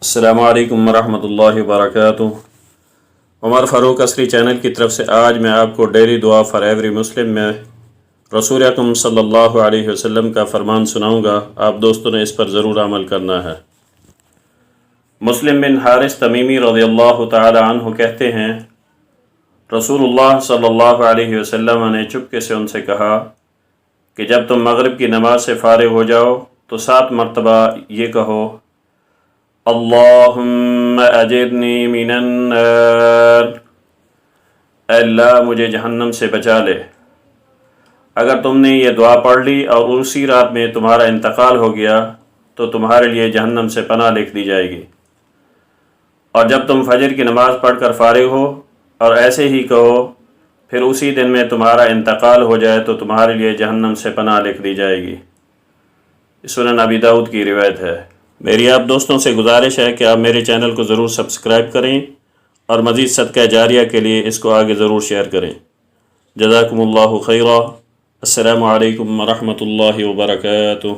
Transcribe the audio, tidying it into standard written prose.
السلام علیکم ورحمۃ اللہ وبرکاتہ۔ عمرفروقاسری چینل کی طرف سے آج میں آپ کو ڈیلی دعا فار ایوری مسلم میں رسول اکرم صلی اللہ علیہ وسلم کا فرمان سناؤں گا۔ آپ دوستوں نے اس پر ضرور عمل کرنا ہے۔ مسلم بن حارث تمیمی رضی اللہ تعالی عنہ کہتے ہیں، رسول اللہ صلی اللہ علیہ وسلم نے چپکے سے ان سے کہا کہ جب تم مغرب کی نماز سے فارغ ہو جاؤ تو 7 مرتبہ یہ کہو، اللہم اجرنی minannar، اے اللہ مجھے جہنم سے بچا لے۔ اگر تم نے یہ دعا پڑھ لی اور اسی رات میں تمہارا انتقال ہو گیا تو تمہارے لیے جہنم سے پناہ لکھ دی جائے گی۔ اور جب تم فجر کی نماز پڑھ کر فارغ ہو اور ایسے ہی کہو پھر اسی دن میں تمہارا انتقال ہو جائے تو تمہارے لیے جہنم سے پناہ لکھ دی جائے گی۔ سنن ابی داؤد کی روایت ہے۔ میری آپ دوستوں سے گزارش ہے کہ آپ میرے چینل کو ضرور سبسکرائب کریں اور مزید صدقہ جاریہ کے لیے اس کو آگے ضرور شیئر کریں۔ جزاکم اللہ خیرا۔ السلام علیکم ورحمۃ اللہ وبرکاتہ۔